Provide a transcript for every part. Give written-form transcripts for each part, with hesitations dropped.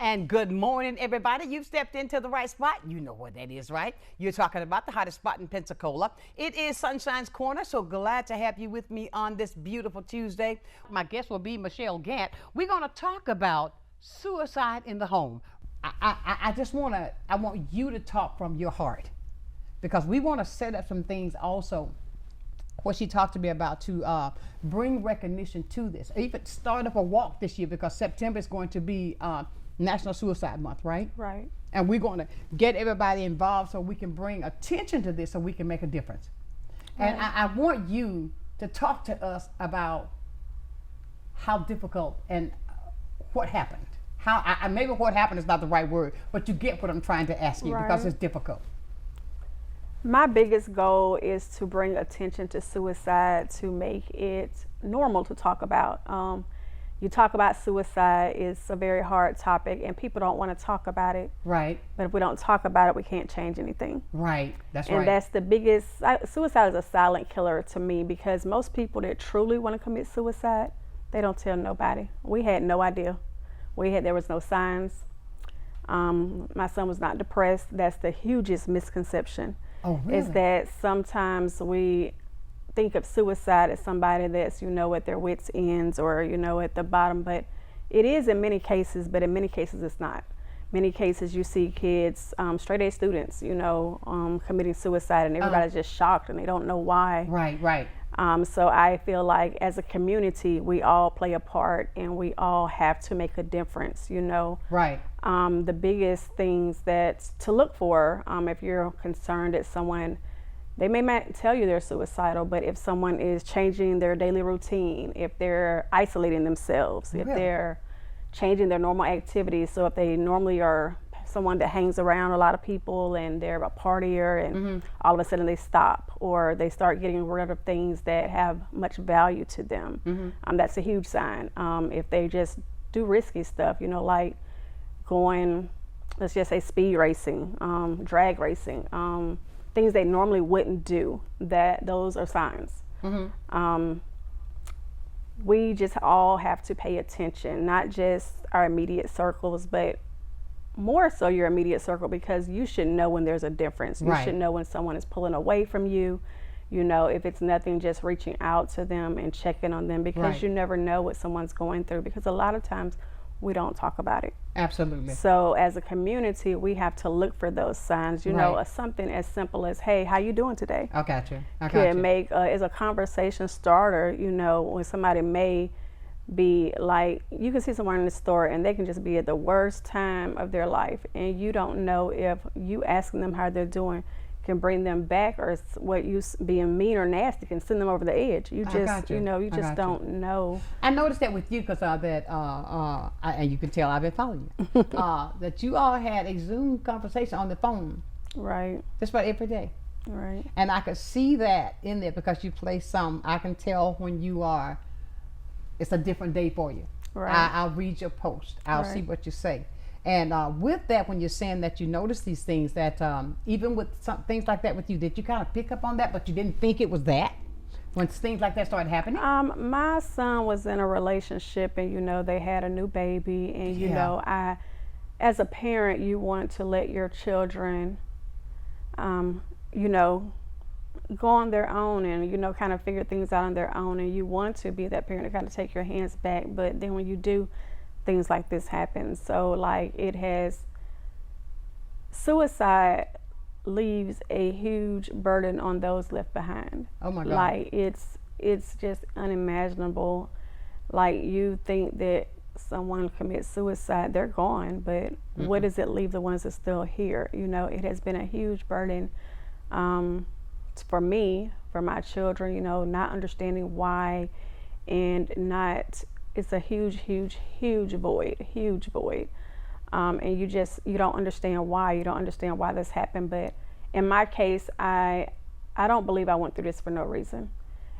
And good morning, everybody. You've stepped into the right spot. You know what that is, right? You're talking about the hottest spot in Pensacola. It is Sonshine's Corner, so glad to have you with me on this beautiful Tuesday. My guest will be Michelle Gant. We're going to talk about suicide in the home. I want you to talk from your heart because we want to set up some things also what she talked to me about to bring recognition to this. Even start up a walk this year because September is going to be National Suicide Month, right? Right. And we're going to get everybody involved so we can bring attention to this so we can make a difference. Right. And I want you to talk to us about how difficult and what happened. Maybe what happened is not the right word, but you get what I'm trying to ask you because it's difficult. My biggest goal is to bring attention to suicide, to make it normal to talk about. You talk about suicide, it's a very hard topic and people don't want to talk about it. Right. But if we don't talk about it, we can't change anything. Right, that's right. And that's the biggest, suicide is a silent killer to me because most people that truly want to commit suicide, they don't tell nobody. We had no idea. There was no signs. My son was not depressed. That's the hugest misconception. Oh, really? Is that sometimes we think of suicide as somebody that's, at their wits' ends or, at the bottom. But it is in many cases, but in many cases it's not. Many cases you see kids, straight A students, committing suicide and everybody's just shocked and they don't know why. Right, right. So I feel like as a community, we all play a part and we all have to make a difference, Right. The biggest things that to look for, if you're concerned that someone, they may not tell you they're suicidal, but if someone is changing their daily routine, if they're isolating themselves, if they're changing their normal activities, so if they normally are someone that hangs around a lot of people and they're a partier and all of a sudden they stop or they start getting rid of things that have much value to them, that's a huge sign. If they just do risky stuff, like going, let's just say speed racing, drag racing, things they normally wouldn't do, those are signs. We just all have to pay attention, not just our immediate circles, but more so your immediate circle, because you should know when there's a difference. You should know when someone is pulling away from you, if it's nothing, just reaching out to them and checking on them, because you never know what someone's going through, because a lot of times we don't talk about it. Absolutely. So as a community, we have to look for those signs, something as simple as, hey, how you doing today? I got you. Can make as a conversation starter, when somebody may be like, you can see someone in the store and they can just be at the worst time of their life and you don't know if you asking them how they're doing can bring them back, or what you being mean or nasty can send them over the edge. You just don't know. I noticed that with you because and you can tell I've been following you, that you all had a Zoom conversation on the phone. Right. Just about every day. Right. And I could see that in there because you play some, I can tell when you are, it's a different day for you. Right. I'll read your post. I'll see what you say. And with that, when you're saying that you notice these things, that even with some things like that with you, did you kind of pick up on that, but you didn't think it was that when things like that started happening? My son was in a relationship and, they had a new baby and, as a parent, you want to let your children, go on their own and, kind of figure things out on their own, and you want to be that parent to kind of take your hands back. But then when you do, things like this happen. So suicide leaves a huge burden on those left behind. Oh my God. Like it's just unimaginable. Like you think that someone commits suicide, they're gone, but what does it leave the ones that are still here? It has been a huge burden for me, for my children, not understanding why, and it's a huge void. And you don't understand why this happened. But in my case, I don't believe I went through this for no reason.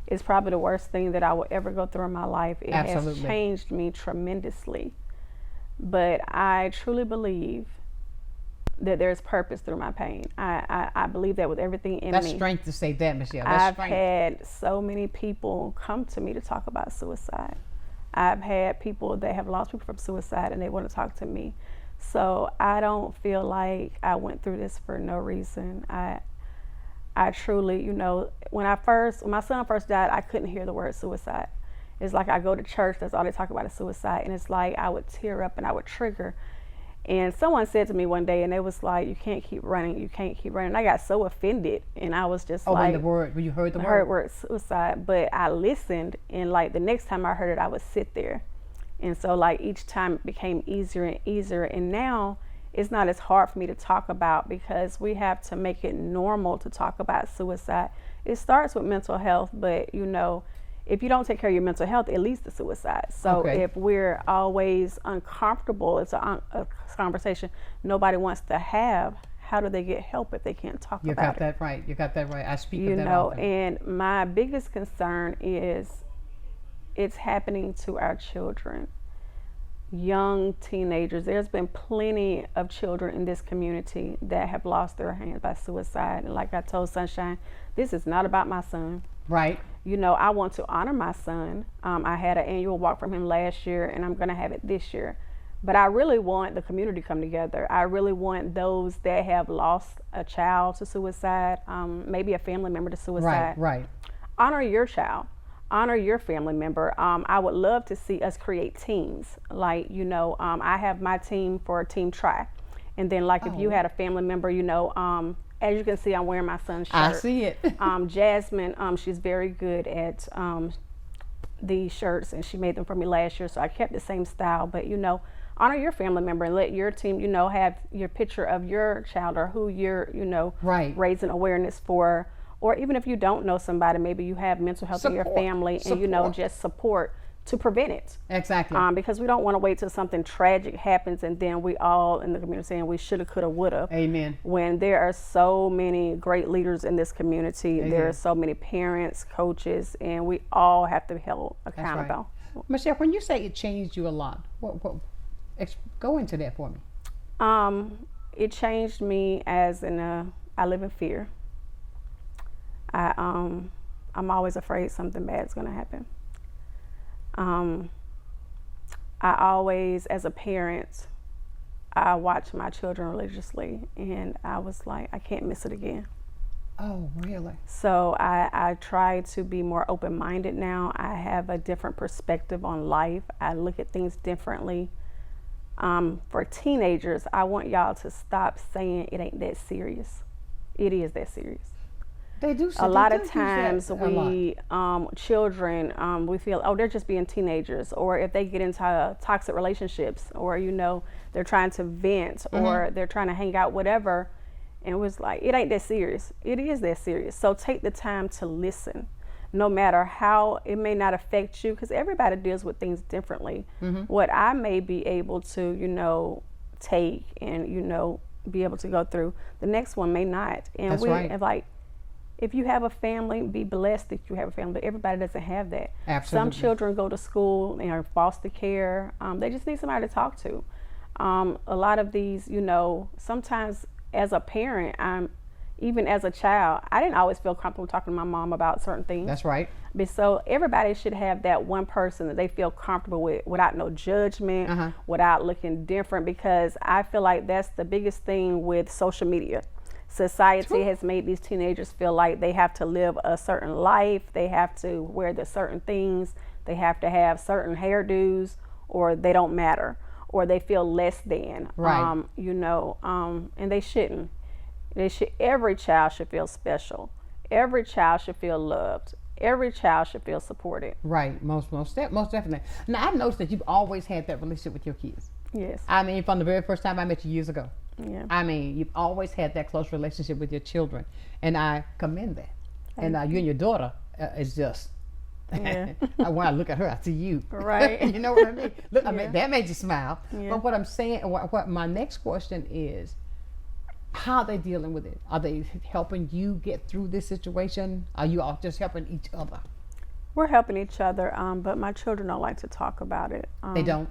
It's probably the worst thing that I will ever go through in my life. It has changed me tremendously. But I truly believe that there's purpose through my pain. I believe that with everything in me. That's strength to say that, Michelle. I've had so many people come to me to talk about suicide. I've had people that have lost people from suicide and they want to talk to me. So I don't feel like I went through this for no reason. I truly, when my son first died, I couldn't hear the word suicide. It's like I go to church, that's all they talk about is suicide. And it's like I would tear up and I would trigger. And someone said to me one day, and it was like, you can't keep running, you can't keep running. I got so offended, and I was just like, when you heard the word? I heard the word suicide, but I listened, and like the next time I heard it, I would sit there. And so like each time it became easier and easier, and now it's not as hard for me to talk about because we have to make it normal to talk about suicide. It starts with mental health, but if you don't take care of your mental health, it leads to suicide. So if we're always uncomfortable, it's a conversation nobody wants to have. How do they get help if they can't talk about it? You got that right. You got that right. I speak of that often. And my biggest concern is it's happening to our children, young teenagers. There's been plenty of children in this community that have lost their hands by suicide. And like I told Sonshine, this is not about my son. Right. I want to honor my son. I had an annual walk from him last year, and I'm going to have it this year. But I really want the community to come together. I really want those that have lost a child to suicide, maybe a family member to suicide. Right. Honor your child. Honor your family member. I would love to see us create teams. Like, I have my team for Team Try. And then, like, if you had a family member, as you can see, I'm wearing my son's shirt. I see it. Jasmine, she's very good at these shirts, and she made them for me last year, so I kept the same style. But honor your family member and let your team, have your picture of your child or who you're, raising awareness for. Or even if you don't know somebody, maybe you have mental health in your family, and just support to prevent it. Exactly. Because we don't want to wait till something tragic happens and then we all in the community saying we shoulda, coulda, woulda. Amen. When there are so many great leaders in this community, there are so many parents, coaches, and we all have to be held accountable. Right. Michelle, when you say it changed you a lot, go into that for me. It changed me as I live in fear. I'm always afraid something bad is going to happen. I always, as a parent, I watch my children religiously, and I was like, I can't miss it again. Oh, really? So I try to be more open-minded now. I have a different perspective on life. I look at things differently. For teenagers, I want y'all to stop saying it ain't that serious. It is that serious. They do. A lot of times children, we feel, they're just being teenagers, or if they get into toxic relationships, or they're trying to vent, or they're trying to hang out, whatever, and it was like, it ain't that serious. It is that serious. So take the time to listen, no matter how it may not affect you, because everybody deals with things differently. What I may be able to, take and be able to go through, the next one may not. And That's right. Like, if you have a family, be blessed that you have a family, but everybody doesn't have that. Absolutely. Some children go to school and are in foster care. They just need somebody to talk to. A lot of these, sometimes as a parent, even as a child, I didn't always feel comfortable talking to my mom about certain things. That's right. But so everybody should have that one person that they feel comfortable with, without no judgment, without looking different, because I feel like that's the biggest thing with social media. Society has made these teenagers feel like they have to live a certain life, they have to wear the certain things, they have to have certain hairdos, or they don't matter, or they feel less than. Right. And they shouldn't. Every child should feel special. Every child should feel loved. Every child should feel supported. Right, most definitely. Now, I've noticed that you've always had that relationship with your kids. Yes. I mean, from the very first time I met you years ago. Yeah. I mean, you've always had that close relationship with your children, and I commend that. You and your daughter is just. Yeah. When I look at her, I see you. Right. You know what I mean? Look, I mean, that made you smile. Yeah. But what I'm saying, what my next question is, how are they dealing with it? Are they helping you get through this situation? Are you all just helping each other? We're helping each other, but my children don't like to talk about it. They don't?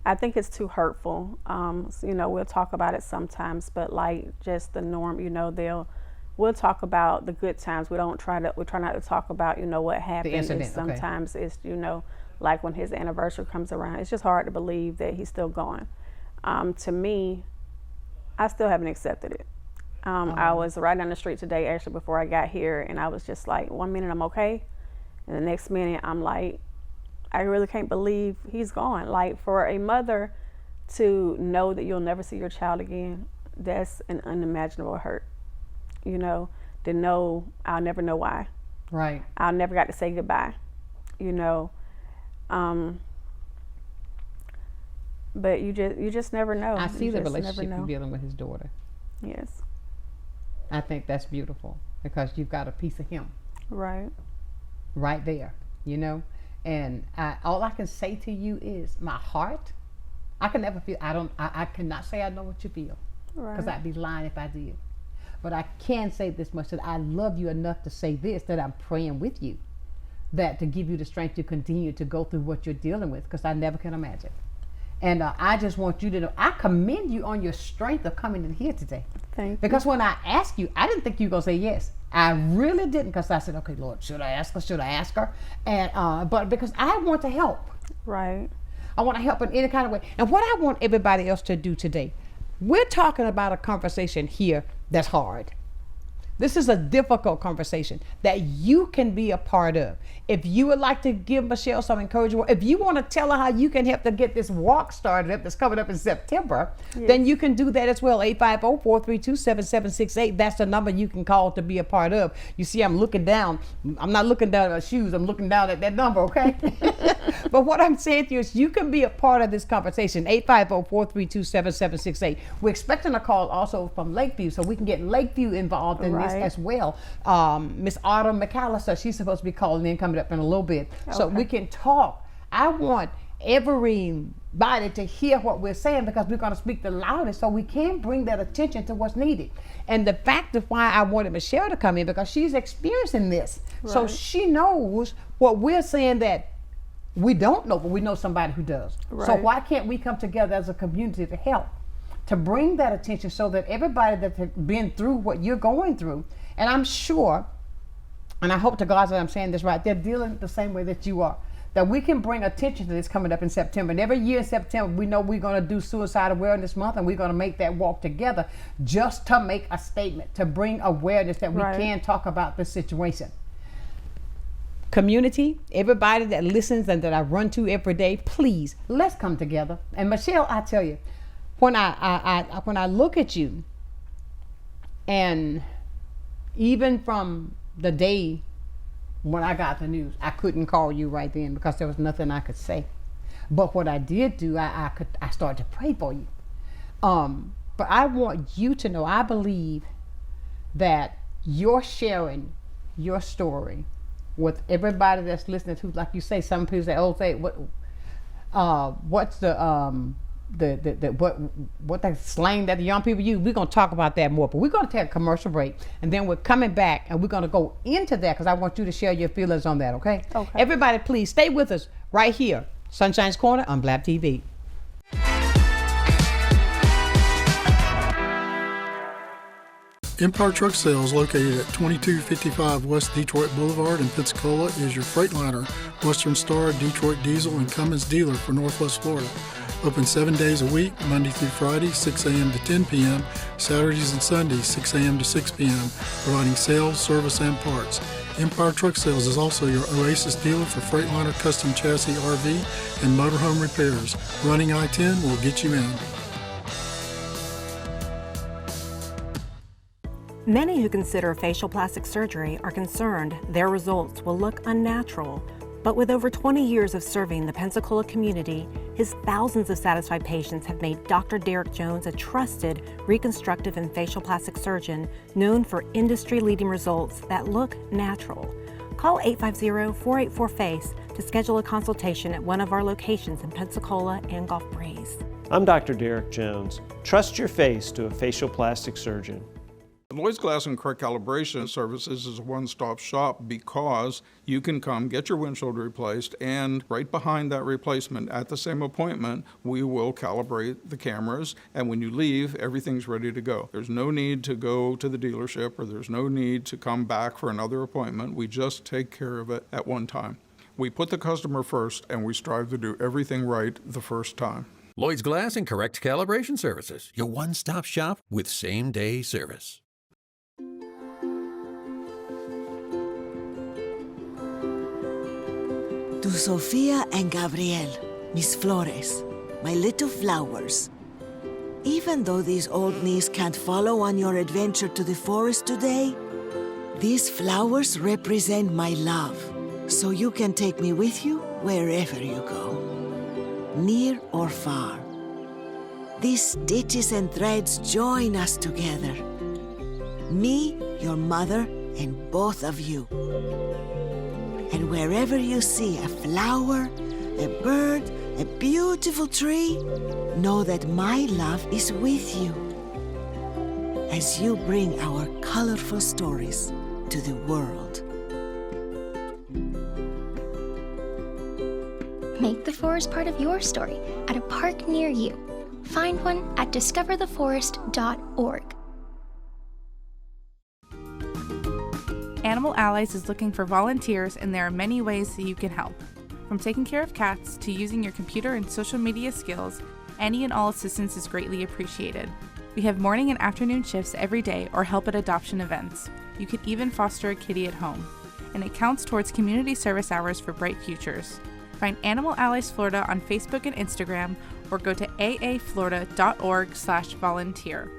I think it's too hurtful. We'll talk about it sometimes, but like just the norm, we'll talk about the good times. We try not to talk about, what happened. The incident, sometimes it's, like when his anniversary comes around, it's just hard to believe that he's still gone. to me, I still haven't accepted it. I was right down the street today, actually, before I got here, and I was just like, 1 minute I'm okay, and the next minute I'm like, I really can't believe he's gone. Like, for a mother to know that you'll never see your child again, that's an unimaginable hurt. You know, to know I'll never know why. Right. I'll never got to say goodbye. You know, but you just never know. I see you the just relationship never know. you're dealing with his daughter. Yes. I think that's beautiful because you've got a piece of him Right. right there, you know. And all I can say to you is my heart. I can never feel. I cannot say I know what you feel because Right. I'd be lying if I did. But I can say this much, that I love you enough to say this, that I'm praying with you, that to give you the strength to continue to go through what you're dealing with, because I never can imagine. And I just want you to know, I commend you on your strength of coming in here today. Thank you. Because when I asked you, I didn't think you were going to say yes. I really didn't, because I said, okay, Lord, should I ask her? Should I ask her? And but because I want to help. Right. I want to help in any kind of way. And what I want everybody else to do today, we're talking about a conversation here that's hard. This is a difficult conversation that you can be a part of. If you would like to give Michelle some encouragement, if you want to tell her how you can help to get this walk started up that's coming up in September, then you can do that as well. 850-432-7768. That's the number you can call to be a part of. You see, I'm looking down. I'm not looking down at my shoes. I'm looking down at that number, okay? But what I'm saying to you is you can be a part of this conversation. 850-432-7768. We're expecting a call also from Lakeview, so we can get Lakeview involved in this as well. Miss Autumn McAllister, she's supposed to be calling in, coming up in a little bit, so we can talk. I want everybody to hear what we're saying, because we're going to speak the loudest, so we can bring that attention to what's needed. And the fact of why I wanted Michelle to come in, because she's experiencing this, so she knows what we're saying that we don't know, but we know somebody who does. So why can't we come together as a community to help, to bring that attention, so that everybody that's been through what you're going through, and I'm sure, and I hope to God that I'm saying this right, they're dealing the same way that you are, that we can bring attention to this coming up in September. And every year in September, we know we're going to do Suicide Awareness Month, and we're going to make that walk together just to make a statement, to bring awareness that we can talk about this situation. Community, everybody that listens and that I run to every day, please, let's come together. And Michelle, I tell you, when I look at you, and even from the day when I got the news, I couldn't call you right then because there was nothing I could say. But what I did do, I started to pray for you. But I want you to know, I believe that you're sharing your story with everybody that's listening to, like you say, some people say, oh, what's the what that slang that the young people use? We're going to talk about that more, but we're going to take a commercial break, and then we're coming back and we're going to go into that, because I want you to share your feelings on that. Okay. Everybody, please stay with us right here, Sunshine's Corner on Blab TV. Empire Truck Sales, located at 2255 West Detroit Boulevard in Pensacola, is your Freightliner, Western Star, Detroit Diesel, and Cummins dealer for Northwest Florida. Open 7 days a week, Monday through Friday, 6 a.m. to 10 p.m., Saturdays and Sundays, 6 a.m. to 6 p.m., providing sales, service, and parts. Empire Truck Sales is also your Oasis dealer for Freightliner custom chassis RV and motorhome repairs. Running I-10 will get you in. Many who consider facial plastic surgery are concerned their results will look unnatural. But with over 20 years of serving the Pensacola community, his thousands of satisfied patients have made Dr. Derek Jones a trusted reconstructive and facial plastic surgeon known for industry-leading results that look natural. Call 850-484-FACE to schedule a consultation at one of our locations in Pensacola and Gulf Breeze. I'm Dr. Derek Jones. Trust your face to a facial plastic surgeon. Lloyd's Glass and Correct Calibration Services is a one-stop shop, because you can come get your windshield replaced, and right behind that replacement at the same appointment, we will calibrate the cameras, and when you leave, everything's ready to go. There's no need to go to the dealership, or there's no need to come back for another appointment. We just take care of it at one time. We put the customer first, and we strive to do everything right the first time. Lloyd's Glass and Correct Calibration Services, your one-stop shop with same-day service. To Sofia and Gabriel, mis flores, my little flowers. Even though these old knees can't follow on your adventure to the forest today, these flowers represent my love, so you can take me with you wherever you go, near or far. These stitches and threads join us together. Me, your mother, and both of you. And wherever you see a flower, a bird, a beautiful tree, know that my love is with you as you bring our colorful stories to the world. Make the forest part of your story at a park near you. Find one at discovertheforest.org. Animal Allies is looking for volunteers, and there are many ways that you can help. From taking care of cats to using your computer and social media skills, any and all assistance is greatly appreciated. We have morning and afternoon shifts every day or help at adoption events. You can even foster a kitty at home. And it counts towards community service hours for bright futures. Find Animal Allies Florida on Facebook and Instagram, or go to aaflorida.org/volunteer.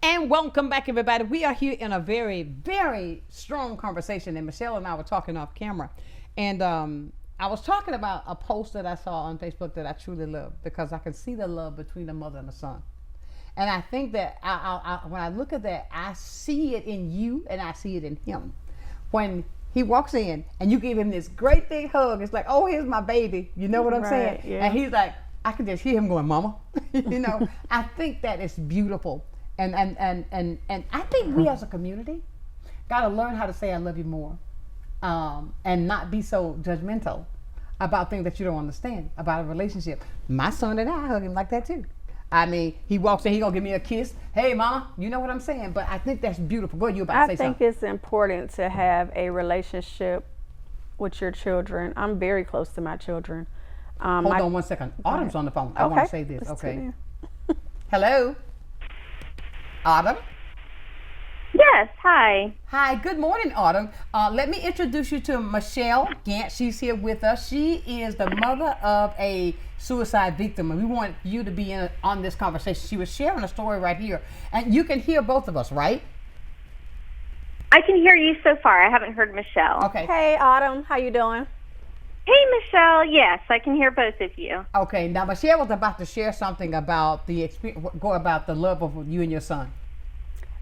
And welcome back, everybody. We are here in a very, very strong conversation, and Michelle and I were talking off camera. And I was talking about a post that I saw on Facebook that I truly love, because I can see the love between the mother and the son. And I think that when I look at that, I see it in you and I see it in him. When he walks in and you give him this great big hug, it's like, oh, here's my baby. You know what I'm saying? Yeah. And he's like, I can just hear him going, Mama. You know, I think that is beautiful. And I think we as a community got to learn how to say I love you more, and not be so judgmental about things that you don't understand about a relationship. My son and I hug him like that too. I mean, he walks in, he gonna give me a kiss. Hey, Mama, you know what I'm saying? But I think that's beautiful. Go ahead, you about to say something. I think it's important to have a relationship with your children. I'm very close to my children. Hold on one second. Autumn's on the phone. I want to say this. Let's Okay. Hello. Autumn? Yes, hi. Hi, good morning, Autumn. Let me introduce you to Michelle Gant. She's here with us. She is the mother of a suicide victim, and we want you to be in on this conversation. She was sharing a story right here, and you can hear both of us, right? I can hear you so far. I haven't heard Michelle. Okay. Hey, Autumn, how you doing? Hey, Michelle. Yes, I can hear both of you. Okay, now Michelle was about to share something about the experience, go about the love of you and your son.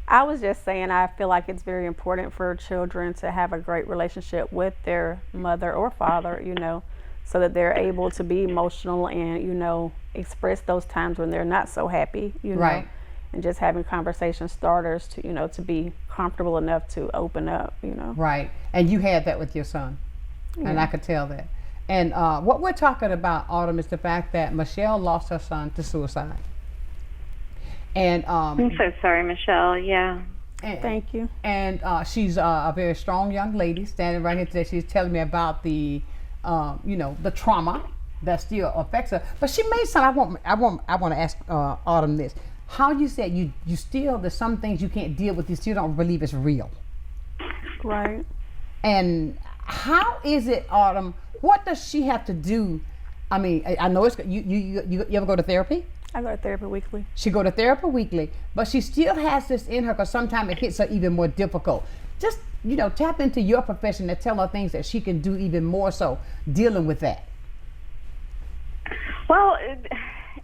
I was just saying I feel like it's very important for children to have a great relationship with their mother or father, you know, so that they're able to be emotional and, you know, express those times when they're not so happy, you know. Right. And just having conversation starters to, you know, to be comfortable enough to open up, you know. Right. And you had that with your son. Yeah. And I could tell that. And what we're talking about, Autumn, is the fact that Michelle lost her son to suicide. And I'm so sorry, Michelle. Yeah. Thank you. And she's a very strong young lady standing right here today. She's telling me about the, you know, the trauma that still affects her. But she made some. I want to ask Autumn this. How you said you still, there's some things you can't deal with. You still don't believe it's real. Right. And how is it, Autumn? What does she have to do? I mean, I know it's you ever go to therapy? I go to therapy weekly. She go to therapy weekly, but she still has this in her because sometimes it hits her even more difficult. Just, you know, tap into your profession and tell her things that she can do even more so dealing with that. Well,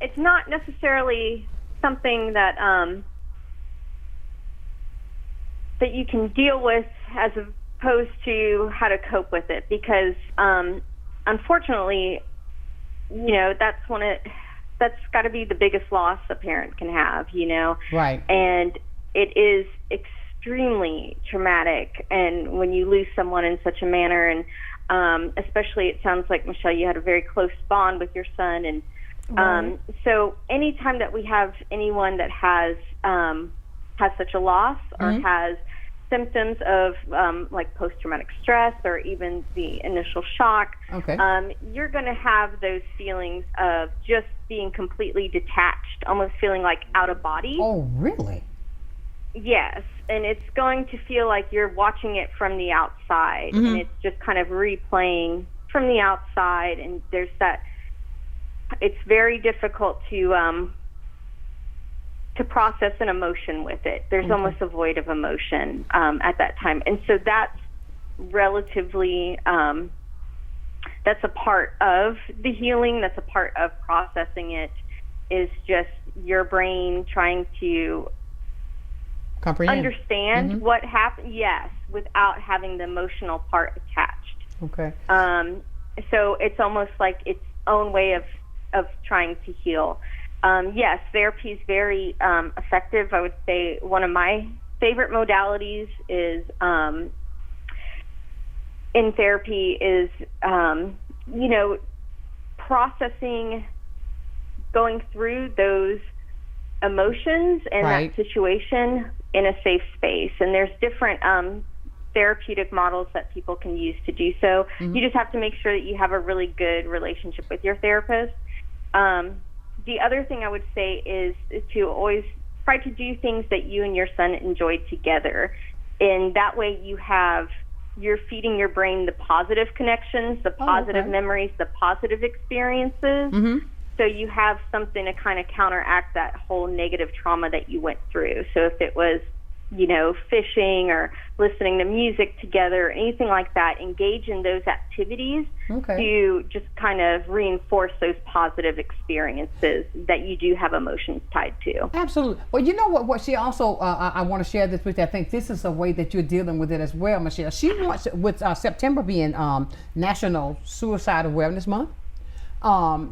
it's not necessarily something that that you can deal with as opposed to how to cope with it, because unfortunately, you know, that's got to be the biggest loss a parent can have, you know. Right. And it is extremely traumatic, and when you lose someone in such a manner, and especially, it sounds like, Michelle, you had a very close bond with your son, and so anytime that we have anyone that has such a loss or has symptoms of like post-traumatic stress or even the initial shock, you're going to have those feelings of just being completely detached, almost feeling like out of body. Oh, really? Yes, and it's going to feel like you're watching it from the outside, and it's just kind of replaying from the outside, and there's that, it's very difficult to process an emotion with it. There's almost a void of emotion at that time, and so that's relatively, that's a part of the healing, that's a part of processing it, is just your brain trying to understand what happened, without having the emotional part attached. Okay. So it's almost like its own way of trying to heal. Yes, therapy is very effective. I would say one of my favorite modalities is in therapy is, processing, going through those emotions and that situation in a safe space. And there's different therapeutic models that people can use to do so. You just have to make sure that you have a really good relationship with your therapist. The other thing I would say is to always try to do things that you and your son enjoy together. And that way you're feeding your brain the positive connections, the positive memories, the positive experiences. So you have something to kind of counteract that whole negative trauma that you went through. So if it was, fishing or listening to music together, or anything like that, engage in those activities to just kind of reinforce those positive experiences that you do have emotions tied to. Absolutely. Well, you know what she also, I want to share this with you. I think this is a way that you're dealing with it as well, Michelle. She wants, with September being National Suicide Awareness Month,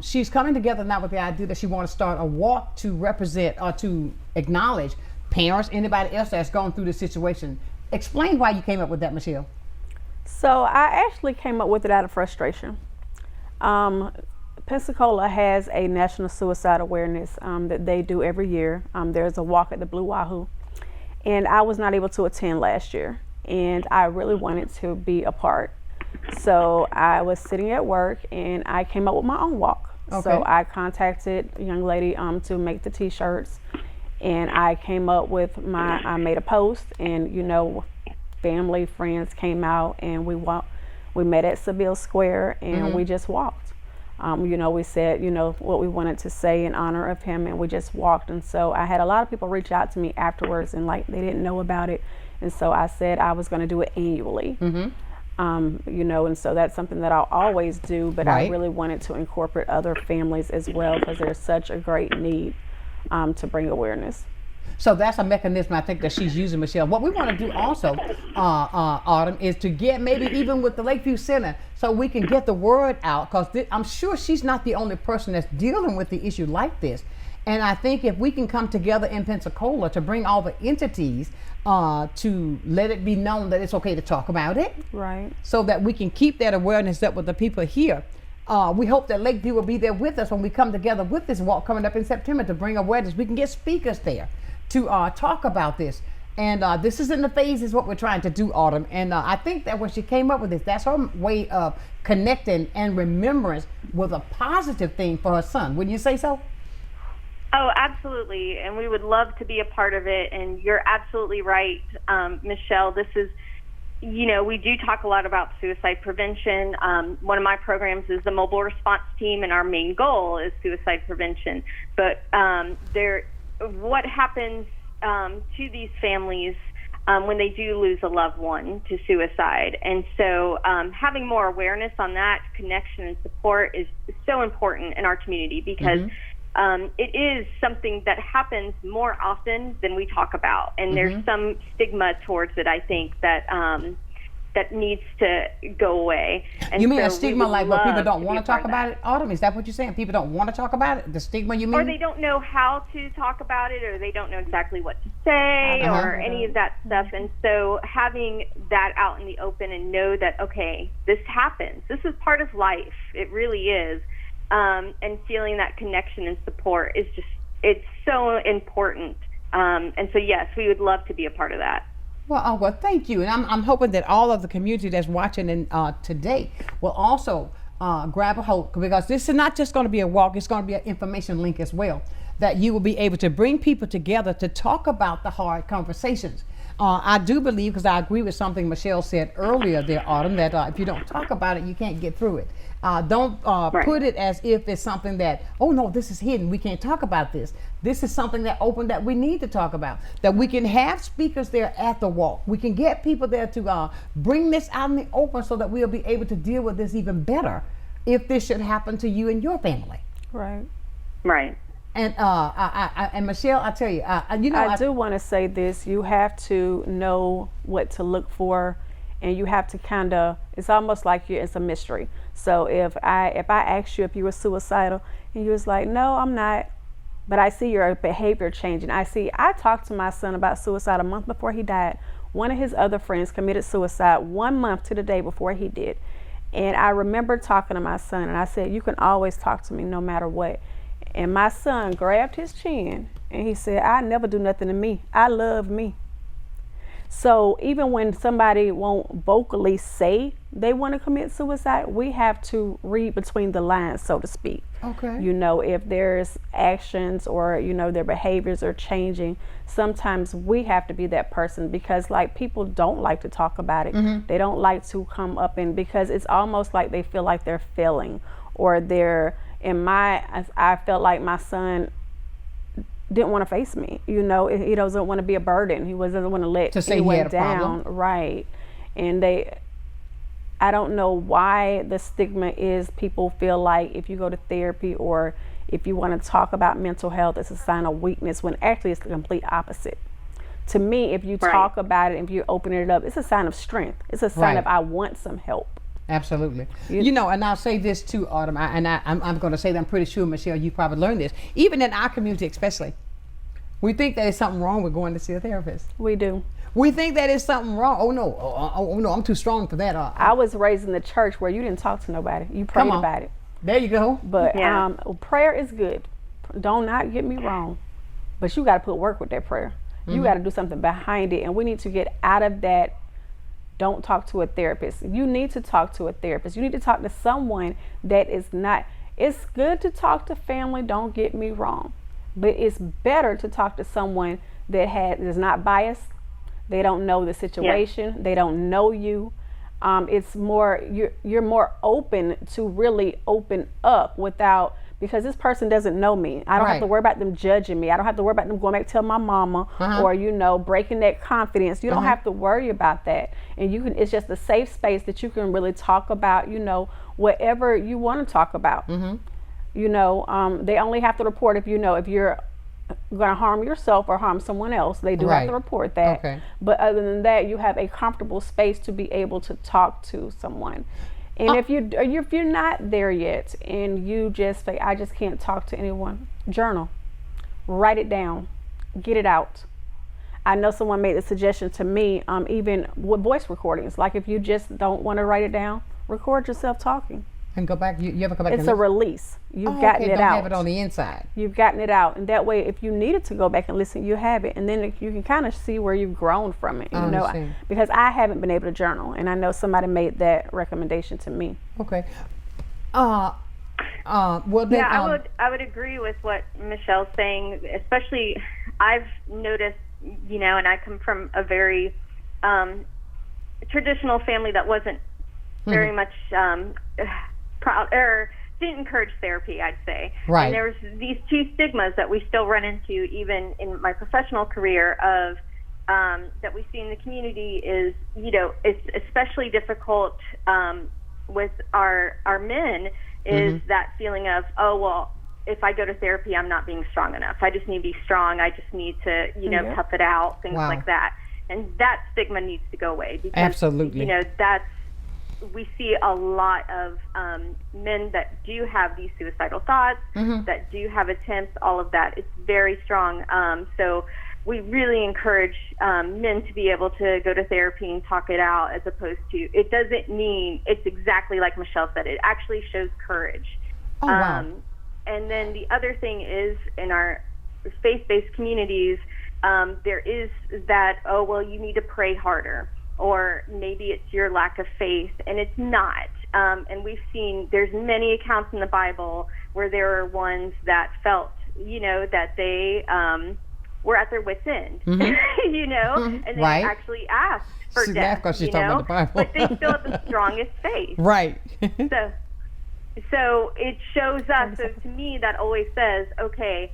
she's coming together now with the idea that she wants to start a walk to represent or to acknowledge parents, anybody else that's gone through this situation. Explain why you came up with that, Michelle. So I actually came up with it out of frustration. Pensacola has a National Suicide Awareness that they do every year. There's a walk at the Blue Wahoo, and I was not able to attend last year, and I really wanted to be a part. So I was sitting at work and I came up with my own walk. So I contacted a young lady to make the t-shirts, and I came up with I made a post, and family, friends came out, and we met at Seville Square, and we just walked. We said, what we wanted to say in honor of him, and we just walked. And so I had a lot of people reach out to me afterwards, and they didn't know about it. And so I said I was going to do it annually. And so that's something that I'll always do, but I really wanted to incorporate other families as well, because there's such a great need to bring awareness. So that's a mechanism I think that she's using, Michelle. What we want to do also, Autumn, is to get maybe even with the Lakeview Center, so we can get the word out, because I'm sure she's not the only person that's dealing with the issue like this. And I think if we can come together in Pensacola to bring all the entities to let it be known that it's okay to talk about it, so that we can keep that awareness up with the people here. We hope that Lakeview will be there with us when we come together with this walk coming up in September to bring awareness. We can get speakers there to talk about this. And this is in the phases what we're trying to do, Autumn. And I think that when she came up with this, that's her way of connecting and remembrance with a positive thing for her son. Wouldn't you say so? Oh, absolutely. And we would love to be a part of it. And you're absolutely right, Michelle. This is, we do talk a lot about suicide prevention. One of my programs is the mobile response team, and our main goal is suicide prevention. But what happens to these families when they do lose a loved one to suicide? And so having more awareness on that, connection and support is so important in our community, because it is something that happens more often than we talk about, and there's some stigma towards it, I think, that that needs to go away. And you mean a stigma like where people don't want to talk about it, Autumn? Is that what you're saying? People don't want to talk about it? The stigma you mean? Or they don't know how to talk about it, or they don't know exactly what to say, or any of that stuff. And so having that out in the open and know that, okay, this happens. This is part of life. It really is. And feeling that connection and support is just, it's so important. And so, yes, we would love to be a part of that. Well, thank you, and I'm hoping that all of the community that's watching today will also grab a hold, because this is not just going to be a walk; it's going to be an information link as well. That you will be able to bring people together to talk about the hard conversations. I do believe, because I agree with something Michelle said earlier there, Autumn, that if you don't talk about it, you can't get through it. Don't put it as if it's something that, oh no, this is hidden, we can't talk about this. This is something that that we need to talk about. That we can have speakers there at the walk. We can get people there to bring this out in the open so that we'll be able to deal with this even better if this should happen to you and your family. Right. Right. And and Michelle, I tell you, I do want to say this. You have to know what to look for, and you have to kind of. It's almost like it's a mystery. So if I asked you if you were suicidal, and you was like, no, I'm not, but I see your behavior changing. I talked to my son about suicide a month before he died. One of his other friends committed suicide 1 month to the day before he did, and I remember talking to my son, and I said, you can always talk to me no matter what. And my son grabbed his chin and he said, I never do nothing to me. I love me. So even when somebody won't vocally say they want to commit suicide, we have to read between the lines, so to speak. Okay. If there's actions or, their behaviors are changing, sometimes we have to be that person, because people don't like to talk about it. Mm-hmm. They don't like to come up because it's almost like they feel like they're failing, or I felt like my son didn't want to face me. He doesn't want to be a burden. He doesn't want to let anyone down. Right. And I don't know why the stigma is people feel like if you go to therapy or if you want to talk about mental health, it's a sign of weakness, when actually it's the complete opposite. To me, if you talk about it, if you open it up, it's a sign of strength. It's a sign of I want some help. Absolutely. And I'll say this too, Autumn, I'm going to say that I'm pretty sure, Michelle, you probably learned this. Even in our community especially, we think that there's something wrong with going to see a therapist. We do. We think that is something wrong. Oh no, I'm too strong for that. I was raised in the church where you didn't talk to nobody. You prayed about it. There you go. But prayer is good. Don't not get me wrong. But you got to put work with that prayer. Mm-hmm. You got to do something behind it. And we need to get out of that. Don't talk to a therapist. You need to talk to a therapist. You need to talk to someone that is not. It's good to talk to family, don't get me wrong. But it's better to talk to someone that is not biased. They don't know the situation. Yeah. They don't know you. It's more, you're more open to really open up without, because this person doesn't know me. I don't have to worry about them judging me. I don't have to worry about them going back to tell my mama or, breaking that confidence. You don't have to worry about that. And it's just a safe space that you can really talk about, whatever you want to talk about. Mm-hmm. They only have to report if you're going to harm yourself or harm someone else. They do have to report that. Okay. But other than that, you have a comfortable space to be able to talk to someone. And if you're not there yet and you just say, I just can't talk to anyone, journal, write it down, get it out. I know someone made the suggestion to me, even with voice recordings, like if you just don't want to write it down, record yourself talking. And go back, you ever come back? It's a release. You've gotten it out. Don't have it on the inside. You've gotten it out. And that way, if you needed to go back and listen, you have it. And then you can kind of see where you've grown from it. Because I haven't been able to journal. And I know somebody made that recommendation to me. Okay. Well, then, I would agree with what Michelle's saying. Especially, I've noticed, and I come from a very traditional family that wasn't very much proud or didn't encourage therapy, I'd say. Right. And there's these two stigmas that we still run into even in my professional career of that we see in the community is, it's especially difficult with our men is that feeling of, oh, well, if I go to therapy, I'm not being strong enough. I just need to be strong. I just need to, tough it out, things like that. And that stigma needs to go away because, absolutely, we see a lot of men that do have these suicidal thoughts, that do have attempts, all of that. It's very strong. So we really encourage men to be able to go to therapy and talk it out, as opposed to, it doesn't mean, it's exactly like Michelle said, it actually shows courage. Oh, wow. And then the other thing is, in our faith-based communities, there is that, oh, well, you need to pray harder, or maybe it's your lack of faith, and it's not. And we've seen there's many accounts in the Bible where there are ones that felt, that they were at their wit's end, and they actually asked for See, death, that's she's talking about the Bible. but they still have the strongest faith. Right. So it shows us, so to me, that always says, okay,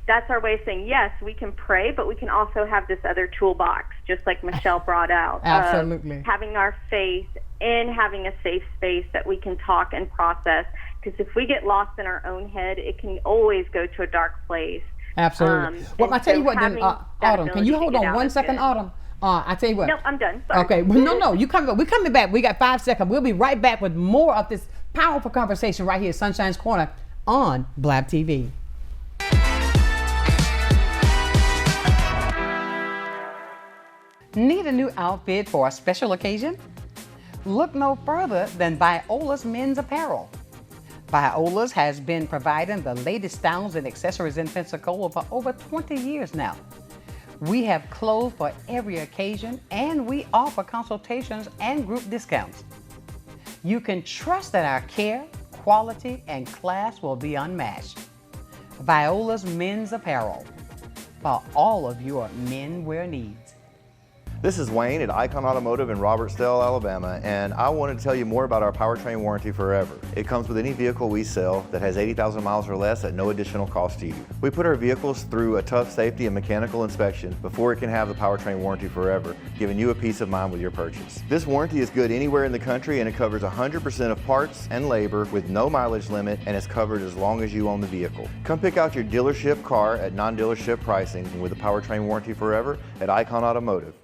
that's our way of saying, yes, we can pray, but we can also have this other toolbox, just like Michelle brought out. Absolutely. Having our faith and having a safe space that we can talk and process. Because if we get lost in our own head, it can always go to a dark place. Absolutely. Well, I tell you what, then, Autumn, can you hold on 1 second, Autumn? I tell you what. No, I'm done. Sorry. Okay. Well, no. We're coming back. We got 5 seconds. We'll be right back with more of this powerful conversation right here at Sunshine's Corner on Blab TV. Need a new outfit for a special occasion? Look no further than Viola's Men's Apparel. Viola's has been providing the latest styles and accessories in Pensacola for over 20 years now. We have clothes for every occasion, and we offer consultations and group discounts. You can trust that our care, quality, and class will be unmatched. Viola's Men's Apparel for all of your menwear needs. This is Wayne at Icon Automotive in Robertsdale, Alabama, and I wanted to tell you more about our powertrain warranty forever. It comes with any vehicle we sell that has 80,000 miles or less at no additional cost to you. We put our vehicles through a tough safety and mechanical inspection before it can have the powertrain warranty forever, giving you a peace of mind with your purchase. This warranty is good anywhere in the country, and it covers 100% of parts and labor with no mileage limit, and is covered as long as you own the vehicle. Come pick out your dealership car at non-dealership pricing with a powertrain warranty forever at Icon Automotive.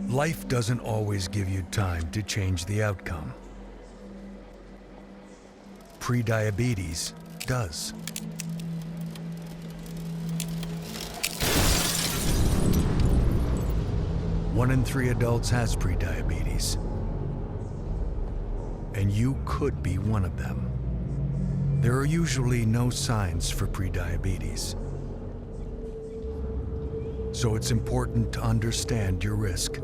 Life doesn't always give you time to change the outcome. Prediabetes does. One in 3 adults has prediabetes, and you could be one of them. There are usually no signs for prediabetes, so it's important to understand your risk.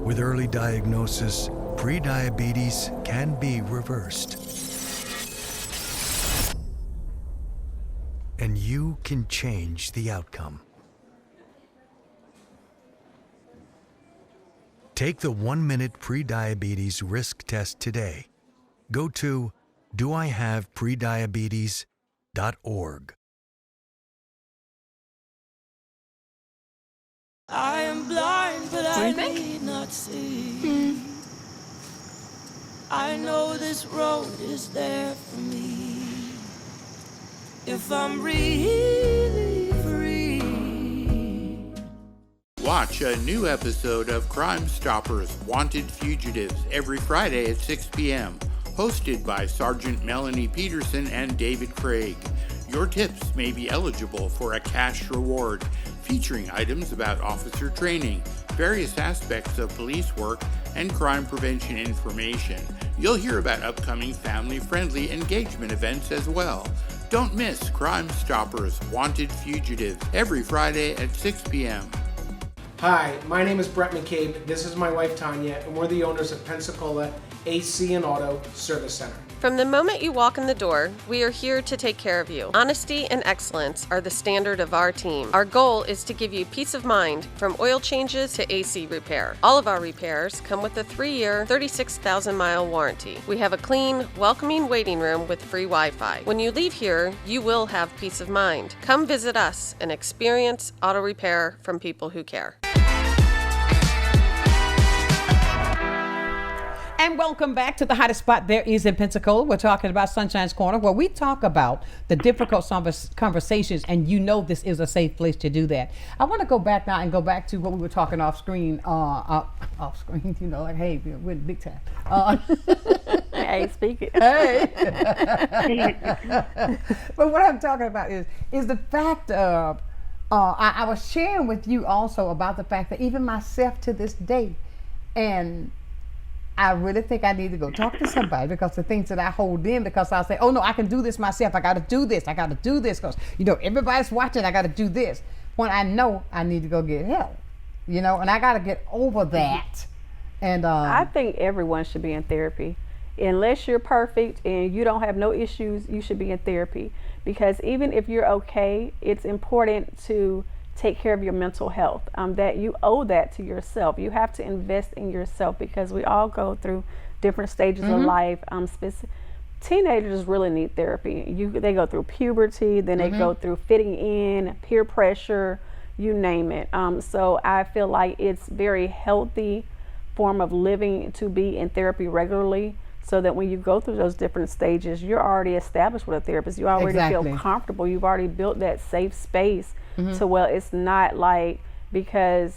With early diagnosis, prediabetes can be reversed. And you can change the outcome. Take the 1-minute prediabetes risk test today. Go to doihaveprediabetes.org. I am blind, but I need not see. I know this road is there for me. If I'm really free. Watch a new episode of Crime Stoppers Wanted Fugitives every Friday at 6 p.m. Hosted by Sergeant Melanie Peterson and David Craig. Your tips may be eligible for a cash reward, featuring items about officer training, various aspects of police work, and crime prevention information. You'll hear about upcoming family-friendly engagement events as well. Don't miss Crime Stoppers Wanted Fugitives every Friday at 6 p.m. Hi, my name is Brett McCabe. This is my wife Tanya, and we're the owners of Pensacola AC and Auto Service Center. From the moment you walk in the door, we are here to take care of you. Honesty and excellence are the standard of our team. Our goal is to give you peace of mind from oil changes to AC repair. All of our repairs come with a 3-year, 36,000-mile warranty. We have a clean, welcoming waiting room with free Wi-Fi. When you leave here, you will have peace of mind. Come visit us and experience auto repair from people who care. And welcome back to the hottest spot there is in Pensacola. We're talking about Sunshine's Corner, where we talk about the difficult conversations, and you know this is a safe place to do that. I want to go back now and go back to what we were talking off screen, you know, like, hey, we're big time. Hey, speak it. Hey. But what I'm talking about is the fact of, I was sharing with you also about the fact that even myself to this day, and I really think I need to go talk to somebody, because the things that I hold in, because I'll say, oh no, I can do this myself. I got to do this. I got to do this because, everybody's watching. I got to do this. When I know I need to go get help, and I got to get over that. And I think everyone should be in therapy. Unless you're perfect and you don't have no issues, you should be in therapy. Because even if you're okay, it's important to take care of your mental health. That you owe that to yourself. You have to invest in yourself, because we all go through different stages of life. Teenagers really need therapy. They go through puberty, then they go through fitting in, peer pressure, you name it. So I feel like it's very healthy form of living to be in therapy regularly, so that when you go through those different stages, you're already established with a therapist. You already feel comfortable. You've already built that safe space. So, well, it's not like, because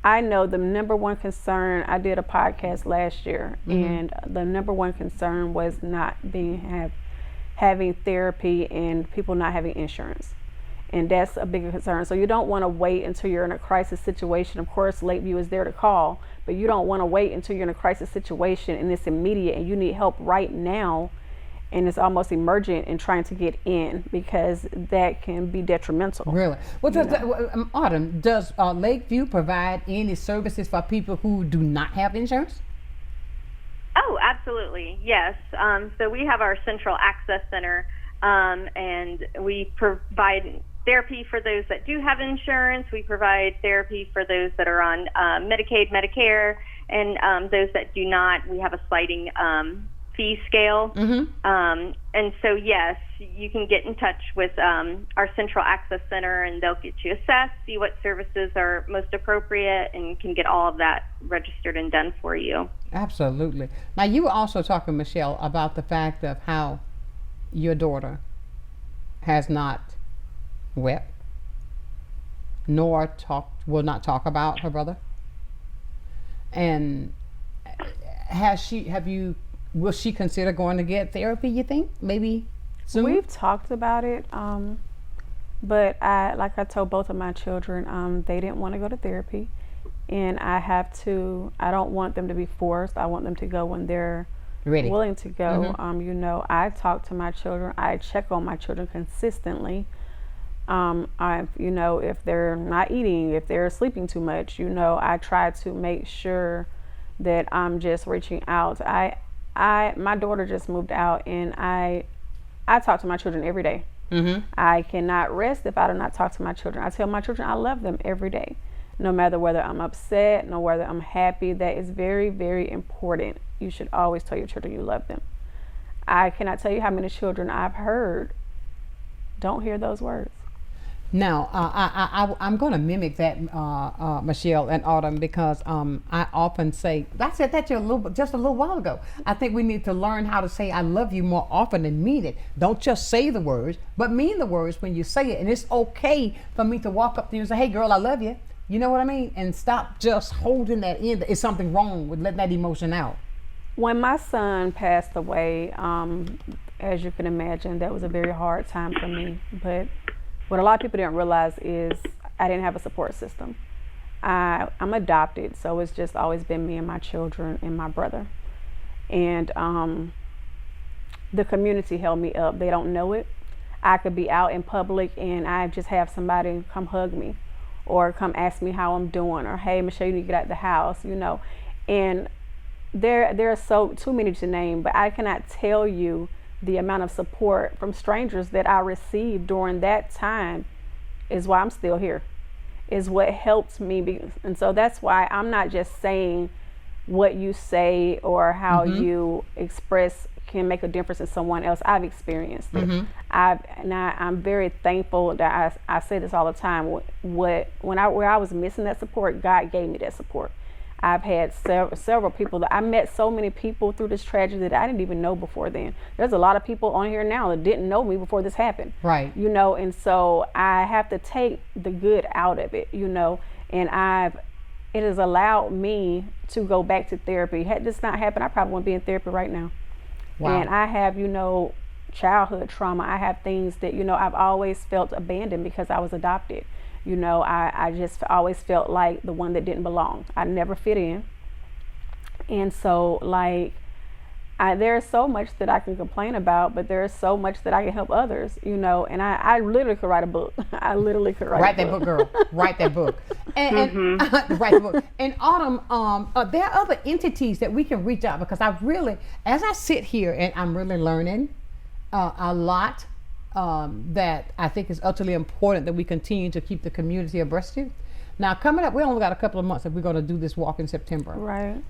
I know the number one concern, I did a podcast last year, and the number one concern was not having therapy and people not having insurance. And that's a bigger concern. So you don't want to wait until you're in a crisis situation. Of course, Lakeview is there to call, but you don't want to wait until you're in a crisis situation and it's immediate and you need help right now, and it's almost emergent in trying to get in, because that can be detrimental. Really? Autumn, does Lakeview provide any services for people who do not have insurance? Oh, absolutely, yes. So we have our Central Access Center, and we provide therapy for those that do have insurance. We provide therapy for those that are on Medicaid, Medicare, and those that do not. We have a sliding fee scale. And so, yes, you can get in touch with our Central Access Center, and they'll get you assessed, see what services are most appropriate, and can get all of that registered and done for you. Absolutely. Now, you were also talking, Michelle, about the fact of how your daughter has not wept, nor will not talk about her brother. And will she consider going to get therapy, you think? Maybe soon? We've talked about it, but like I told both of my children, they didn't want to go to therapy, and I don't want them to be forced. I want them to go when they're ready, willing to go. I talk to my children. I check on my children consistently. If they're not eating, if they're sleeping too much, I try to make sure that I'm just reaching out. My daughter just moved out, and I talk to my children every day. I cannot rest if I do not talk to my children. I tell my children I love them every day, no matter whether I'm upset, no whether I'm happy. That is very, very important. You should always tell your children you love them. I cannot tell you how many children I've heard don't hear those words. Now, I'm going to mimic that, Michelle and Autumn, because I often say, I said that just a little while ago. I think we need to learn how to say I love you more often and mean it. Don't just say the words, but mean the words when you say it. And it's okay for me to walk up to you and say, hey girl, I love you. You know what I mean? And stop just holding that in. Is something wrong with letting that emotion out? When my son passed away, as you can imagine, that was a very hard time for me. But what a lot of people didn't realize is I didn't have a support system. I'm adopted, so it's just always been me and my children and my brother. And the community held me up. They don't know it. I could be out in public and I just have somebody come hug me or come ask me how I'm doing, or hey, Michelle, you need to get out of the house, And there are so too many to name, but I cannot tell you the amount of support from strangers that I received during that time is why I'm still here, is what helped me. And so that's why I'm not just saying what you say or how you express can make a difference in someone else. I've experienced it. I'm very thankful that I say this all the time. Where I was missing that support, God gave me that support. I've had several people that I met, so many people through this tragedy that I didn't even know before then. There's a lot of people on here now that didn't know me before this happened. Right. And so I have to take the good out of it, and it has allowed me to go back to therapy. Had this not happened, I probably wouldn't be in therapy right now. Wow. And I have, childhood trauma. I have things that, I've always felt abandoned because I was adopted. I just always felt like the one that didn't belong. I never fit in. And so, like, there's so much that I can complain about, but there's so much that I can help others, you know. And I literally could write a book. I literally could write that book, girl. Write that book. And write the book. And Autumn, there are other entities that we can reach out, because I really, as I sit here and I'm really learning a lot that I think is utterly important that we continue to keep the community abreast of. Now, coming up, we only got a couple of months if we're going to do this walk in September. Right.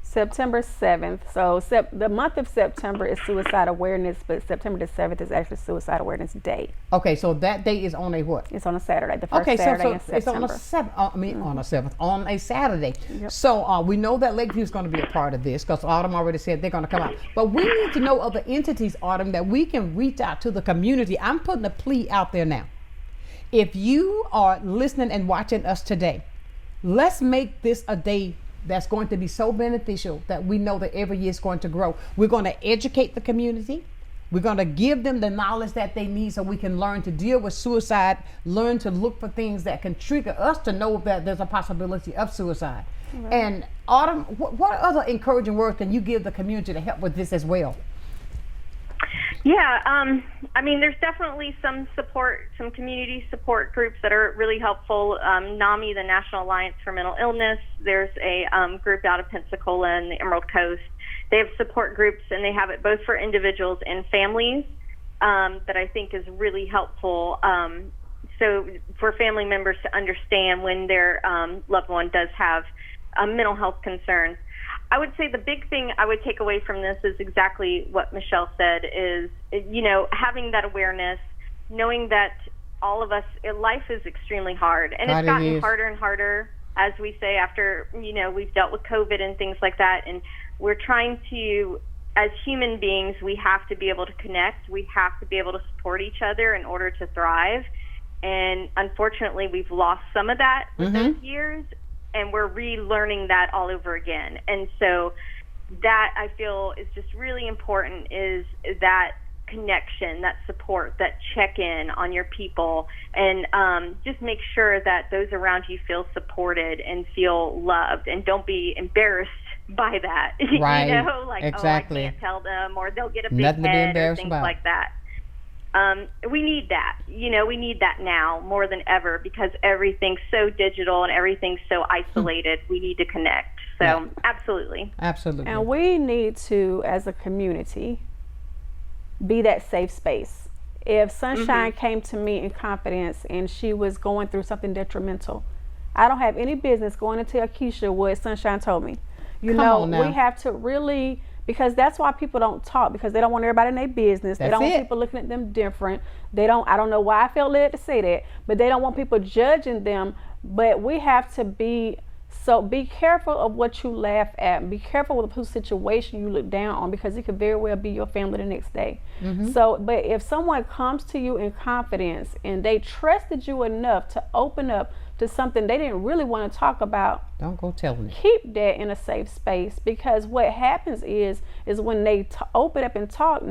September 7th. So the month of September is Suicide Awareness, but September the 7th is actually Suicide Awareness Day. Okay, so that day is on a what? It's on a Saturday, the first Saturday in September. It's on a 7th. On a 7th, on a Saturday. Yep. So we know that Lakeview is going to be a part of this, because Autumn already said they're going to come out. But we need to know other entities, Autumn, that we can reach out to the community. I'm putting a plea out there now. If you are listening and watching us today, let's make this a day that's going to be so beneficial that we know that every year is going to grow. We're going to educate the community. We're going to give them the knowledge that they need so we can learn to deal with suicide, learn to look for things that can trigger us to know that there's a possibility of suicide. Right. And Autumn, what other encouraging words can you give the community to help with this as well? Yeah, I mean, there's definitely some community support groups that are really helpful. NAMI, the National Alliance for Mental Illness, there's a group out of Pensacola and the Emerald Coast. They have support groups, and they have it both for individuals and families that I think is really helpful. So for family members to understand when their loved one does have mental health concerns. I would say the big thing I would take away from this is exactly what Michelle said, is, you know, having that awareness, knowing that all of us, life is extremely hard. And it's gotten harder and harder, as we say, after, you know, we've dealt with COVID and things like that. And we're trying to, as human beings, we have to be able to connect. We have to be able to support each other in order to thrive. And unfortunately, we've lost some of that with those years. And we're relearning that all over again. And so that, I feel, is just really important, is that connection, that support, that check-in on your people, and just make sure that those around you feel supported and feel loved, and don't be embarrassed by that. Right. You know, like, exactly. Oh, I can't tell them, or they'll get a big head, or things like that. We need that, you know, we need that now more than ever, because everything's so digital and everything's so isolated. We need to connect. So yeah. Absolutely. And we need to, as a community, be that safe space. If Sonshine came to me in confidence and she was going through something detrimental, I don't have any business going to tell Keisha what Sonshine told me. You know, we have to really, because that's why people don't talk, because they don't want everybody in their business. They don't want people looking at them different. I don't know why I felt led to say that, but they don't want people judging them. But we have to be careful of what you laugh at. Be careful with whose situation you look down on, because it could very well be your family the next day. So, but if someone comes to you in confidence and they trusted you enough to open up to something they didn't really want to talk about, don't go telling it. Keep that in a safe space, because what happens is when they open up and talk,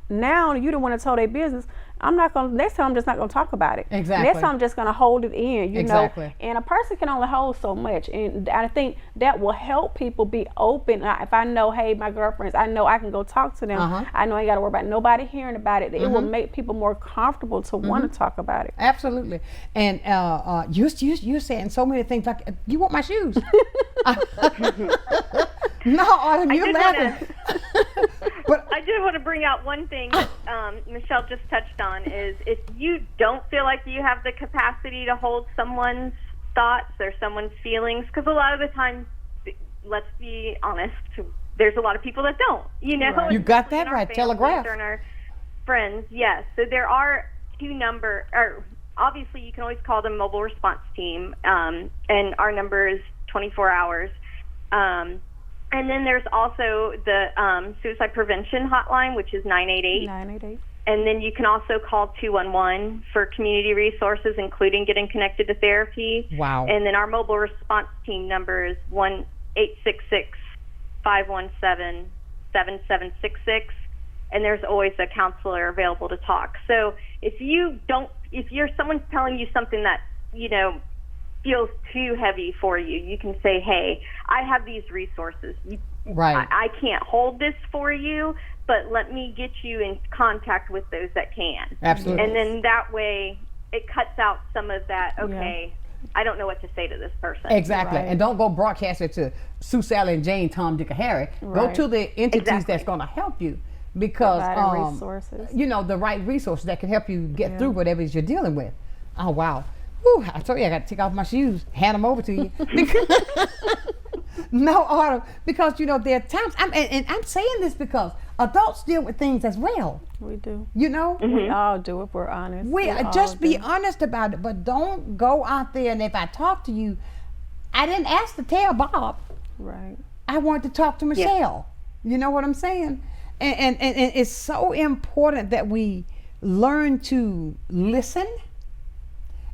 now you don't want to tell their business. Next time I'm just not going to talk about it. Exactly. Next time I'm just going to hold it in, you know. And a person can only hold so much. And I think that will help people be open. If I know, hey, my girlfriends, I know I can go talk to them. I know I ain't got to worry about nobody hearing about it. It will make people more comfortable to want to talk about it. Absolutely. And you're saying so many things, like, you want my shoes? No, Autumn, you're laughing. But I did want to bring out one thing that Michelle just touched on, is if you don't feel like you have the capacity to hold someone's thoughts or someone's feelings, because a lot of the time, let's be honest, there's a lot of people that don't, you know. Right. You got that right, Telegraph. And our friends, yes. So there are obviously you can always call the mobile response team, and our number is 24 hours. And then there's also the suicide prevention hotline, which is 988. 988. And then you can also call 211 for community resources, including getting connected to therapy. Wow. And then our mobile response team number is 1-866-517-7766. And there's always a counselor available to talk. So if someone's telling you something that, you know, feels too heavy for you, you can say, hey, I have these resources. Right. I can't hold this for you, but let me get you in contact with those that can. Absolutely. And then that way it cuts out some of that, okay, I don't know what to say to this person. Exactly. And don't go broadcast it to Sue, Sally, and Jane, Tom, Dick, and Harry. Go to the entities that's going to help you, because resources. you know, the right resources that can help you get through whatever it is you're dealing with. Oh, wow. Whew, I told you I got to take off my shoes, hand them over to you. No, Autumn, because, you know, there are times, and I'm saying this because adults deal with things as well. We do. You know? We all do if we're honest. We just be honest about it, but don't go out there and if I talk to you, I didn't ask to tell Bob. Right. I wanted to talk to Michelle. You know what I'm saying? And it's so important that we learn to listen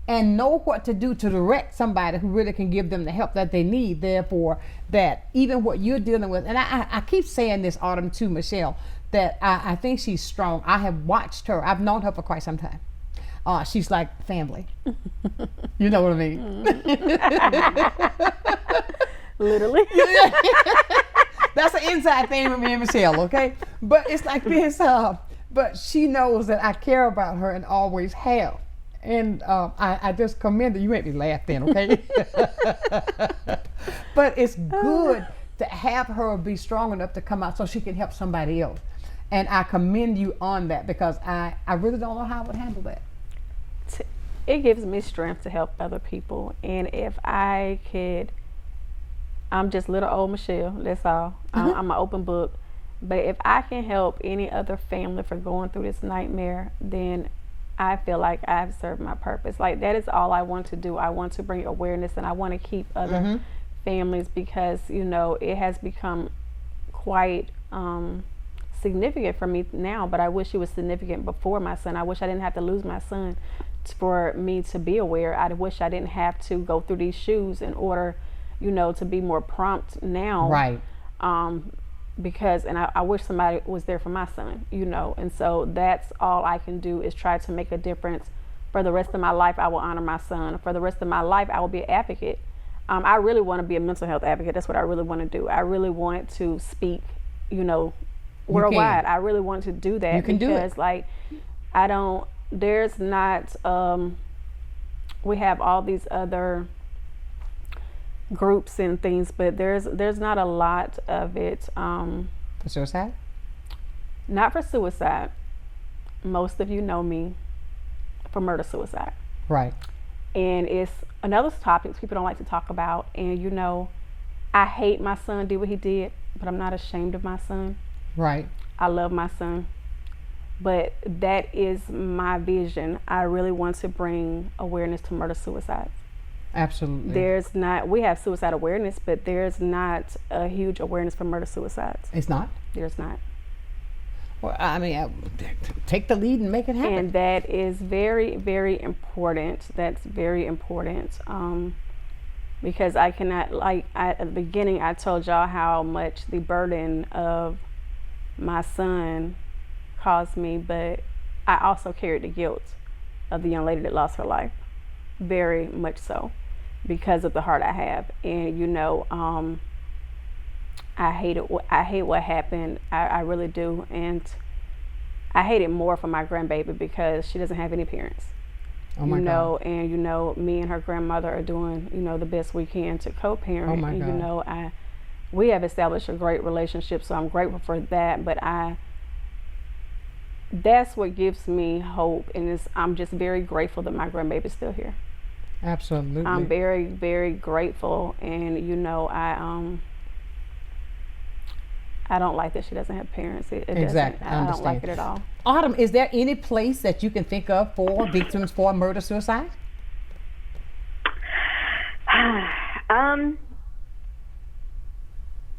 and know what to do to direct somebody who really can give them the help that they need. Therefore, that even what you're dealing with, and I keep saying this, Autumn, to Michelle, that I think she's strong. I have watched her. I've known her for quite some time. She's like family. You know what I mean? Literally. That's an inside thing with me and Michelle, okay? But it's like this, but she knows that I care about her and always have. And I just commend her. You make me laugh then, okay? But it's good to have her be strong enough to come out so she can help somebody else. And I commend you on that, because I really don't know how I would handle that. It gives me strength to help other people. And if I could, I'm just little old Michelle, that's all. I'm an open book. But if I can help any other family for going through this nightmare, then I feel like I've served my purpose. Like, that is all I want to do. I want to bring awareness, and I want to keep other families, because, you know, it has become quite significant for me now, but I wish it was significant before my son. I wish I didn't have to lose my son for me to be aware. I wish I didn't have to go through these shoes in order, you know, to be more prompt now. Right. Because, and I wish somebody was there for my son, you know, and so that's all I can do, is try to make a difference. For the rest of my life, I will honor my son. For the rest of my life, I will be an advocate. I really want to be a mental health advocate. That's what I really want to do. I really want to speak, you know, worldwide. I really want to do that. You can do it. Because, like, there's not, we have all these other groups and things, but there's not a lot of it. For suicide? Not for suicide. Most of you know me for murder-suicide. Right. And it's another topic people don't like to talk about. And, you know, I hate my son did what he did, but I'm not ashamed of my son. Right. I love my son. But that is my vision. I really want to bring awareness to murder-suicides. Absolutely. We have suicide awareness, but there's not a huge awareness for murder-suicides. It's not? There's not. Well, I mean, take the lead and make it happen. And that is very, very important. That's very important. Because I cannot, like, at the beginning, I told y'all how much the burden of my son caused me, but I also carried the guilt of the young lady that lost her life. Very much so, because of the heart I have. And, you know, I hate what happened. I really do. And I hate it more for my grandbaby, because she doesn't have any parents. Oh my God. And, you know, me and her grandmother are doing, you know, the best we can to co-parent. Oh my and, God. you know, we have established a great relationship, so I'm grateful for that. But that's what gives me hope, and I'm just very grateful that my grandbaby's still here. Absolutely. I'm very, very grateful, and, you know, I don't like that she doesn't have parents. Exactly. I don't like it at all. Autumn, is there any place that you can think of for victims for murder-suicide?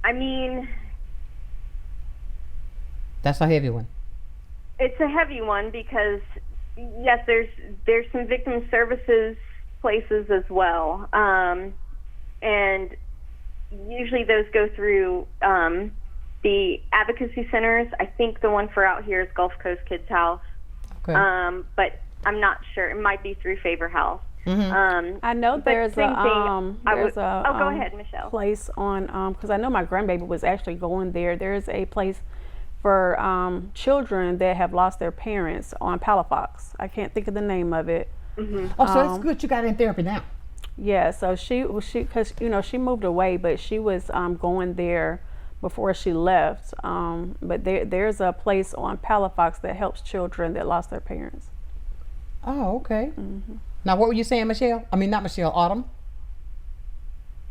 I mean, that's a heavy one. It's a heavy one, because yes, there's some victim services places as well, and usually those go through the advocacy centers. I think the one for out here is Gulf Coast Kids House. Okay. But I'm not sure. It might be through Favor House. I know there's same thing, go ahead, Michelle. Place on because I know my grandbaby was actually going there. There's a place for children that have lost their parents on Palafox. I can't think of the name of it. Oh, so it's good you got in therapy now. Yeah, so because she moved away, but she was going there before she left. But there's a place on Palafox that helps children that lost their parents. Oh, okay. Now, what were you saying, Michelle? I mean, not Michelle, Autumn.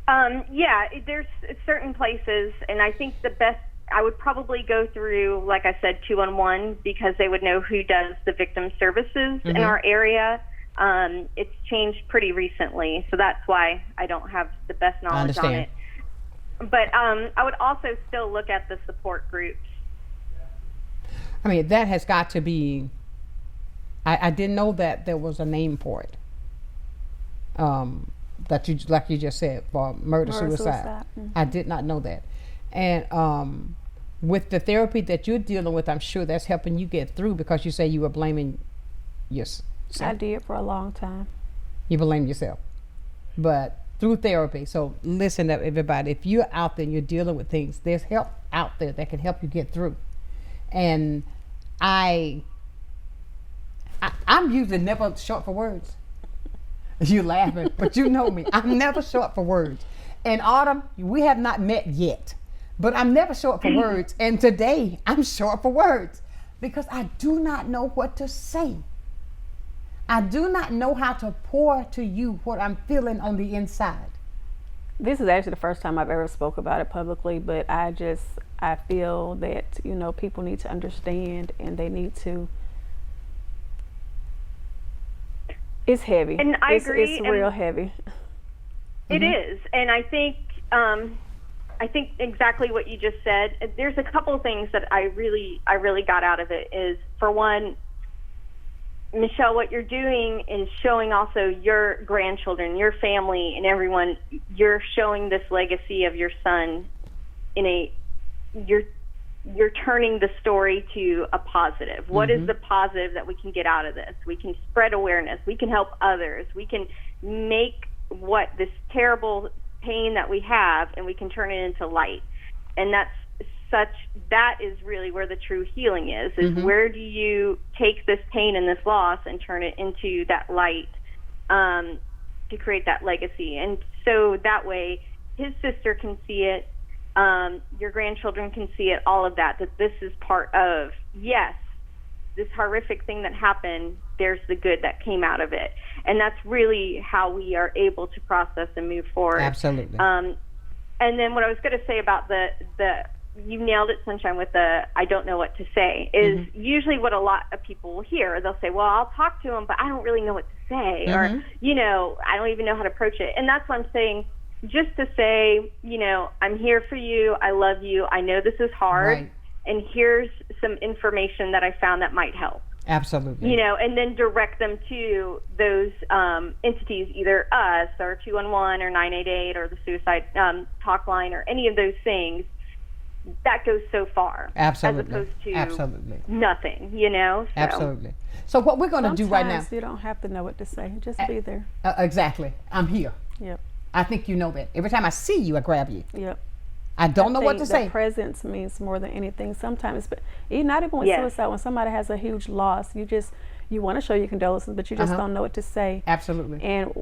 Yeah, there's certain places, and I think the best, I would probably go through, like I said, 211, because they would know who does the victim services in our area. It's changed pretty recently, so that's why I don't have the best knowledge on it. But I would also still look at the support groups. I mean, that has got to be, I didn't know that there was a name for it. That you, like you just said, for murder-suicide. I did not know that. And with the therapy that you're dealing with, I'm sure that's helping you get through, because you say you were blaming yourself. I did for a long time. You blame yourself. But through therapy, so listen up, everybody. If you're out there and you're dealing with things, there's help out there that can help you get through. And I'm usually never short for words. You laughing, but you know me. I'm never short for words. And Autumn, we have not met yet, but I'm never short for words. And today I'm short for words because I do not know what to say. I do not know how to pour to you what I'm feeling on the inside. This is actually the first time I've ever spoke about it publicly, but I feel that, people need to understand, and they need to. It's heavy. And I agree. It's real heavy. It is. And I think exactly what you just said. There's a couple of things that I really got out of it is, for one, Michelle, what you're doing is showing also your grandchildren, your family, and everyone, you're showing this legacy of your son you're turning the story to a positive. What is the positive that we can get out of this? We can spread awareness. We can help others. We can make this terrible pain that we have, and we can turn it into light. And that is really where the true healing is where do you take this pain and this loss and turn it into that light to create that legacy. And so that way his sister can see it, your grandchildren can see it, all of that this is part of, yes, this horrific thing that happened, there's the good that came out of it. And that's really how we are able to process and move forward. Absolutely. And then what I was going to say about the you nailed it, Sonshine, with the I don't know what to say, is usually what a lot of people will hear. They'll say, well, I'll talk to him, but I don't really know what to say, or, I don't even know how to approach it. And that's what I'm saying. Just to say, I'm here for you. I love you. I know this is hard. Right. And here's some information that I found that might help. Absolutely. And then direct them to those entities, either us or 211 or 988 or the suicide talk line or any of those things. That goes so far. Absolutely. As opposed to nothing, So. Absolutely. So what we're going to do right now. You don't have to know what to say. Just be there. Exactly. I'm here. Yep. I think you know that. Every time I see you, I grab you. Yep. I don't know what to say. Presence means more than anything. Sometimes, but not even with suicide, when somebody has a huge loss, you want to show your condolences, but you just don't know what to say. Absolutely. And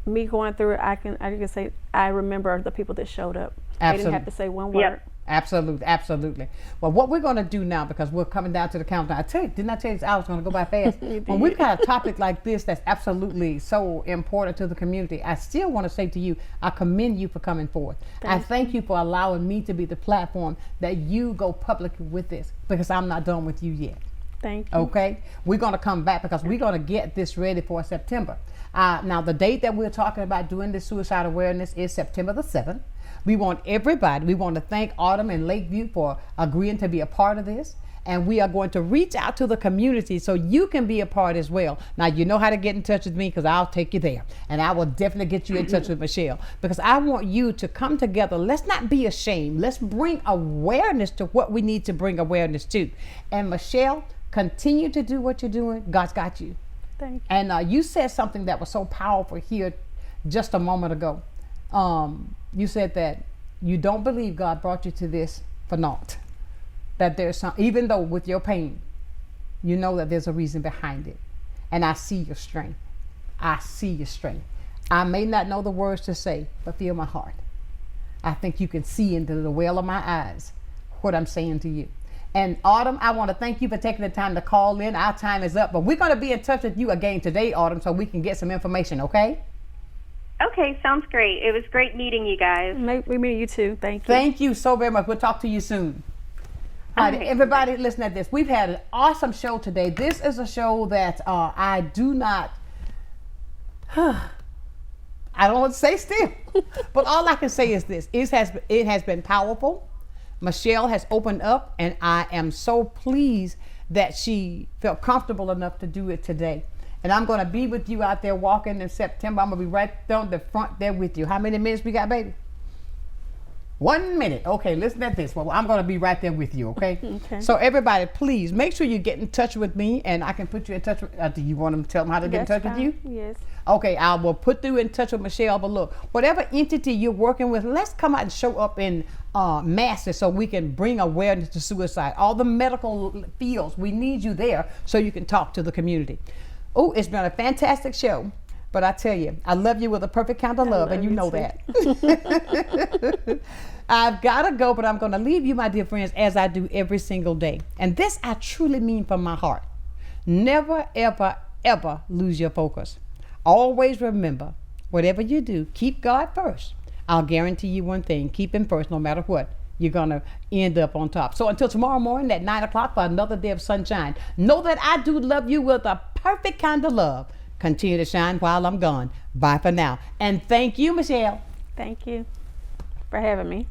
me going through it, I can say I remember the people that showed up. Absolutely. They didn't have to say one word. Yep. Absolutely. Well, what we're going to do now, because we're coming down to the countdown. Didn't I tell you this hour's going to go by fast? When we've got a topic like this that's absolutely so important to the community, I still want to say to you, I commend you for coming forward. I thank you for allowing me to be the platform that you go public with this, because I'm not done with you yet. Thank you. Okay? We're going to come back because we're going to get this ready for September. Now, the date that we're talking about doing this suicide awareness is September the 7th. We want everybody, we want to thank Autumn and Lakeview for agreeing to be a part of this. And we are going to reach out to the community so you can be a part as well. Now, you know how to get in touch with me, because I'll take you there. And I will definitely get you in touch with Michelle, because I want you to come together. Let's not be ashamed. Let's bring awareness to what we need to bring awareness to. And Michelle, continue to do what you're doing. God's got you. Thank you. And you said something that was so powerful here just a moment ago. You said that you don't believe God brought you to this for naught. That there's some, even though with your pain, you know that there's a reason behind it. And I see your strength. I see your strength. I may not know the words to say, but feel my heart. I think you can see into the well of my eyes what I'm saying to you. And Autumn, I want to thank you for taking the time to call in. Our time is up, but we're going to be in touch with you again today, Autumn, so we can get some information, okay? Okay, sounds great. It was great meeting you guys. We meet you too. Thank you. Thank you so very much. We'll talk to you soon. All right, everybody, listen at this. We've had an awesome show today. This is a show that I do not, I don't want to say still, but all I can say is this. It has been powerful. Michelle has opened up, and I am so pleased that she felt comfortable enough to do it today. And I'm going to be with you out there walking in September. I'm going to be right down the front there with you. How many minutes we got, baby? 1 minute. Okay, listen at this. Well, I'm going to be right there with you, okay? Okay. So everybody, please make sure you get in touch with me, and I can put you in touch with, do you want to tell them how to get in touch with you? Yes. Okay, I will put you in touch with Michelle. But look, whatever entity you're working with, let's come out and show up in masses so we can bring awareness to suicide. All the medical fields, we need you there so you can talk to the community. Oh, it's been a fantastic show. But I tell you, I love you with a perfect kind of love, and you know that. I've got to go, but I'm going to leave you, my dear friends, as I do every single day. And this I truly mean from my heart. Never, ever, ever lose your focus. Always remember, whatever you do, keep God first. I'll guarantee you one thing, keep Him first no matter what. You're going to end up on top. So until tomorrow morning at 9 o'clock for another day of sunshine, know that I do love you with a perfect kind of love. Continue to shine while I'm gone. Bye for now. And thank you, Michelle. Thank you for having me.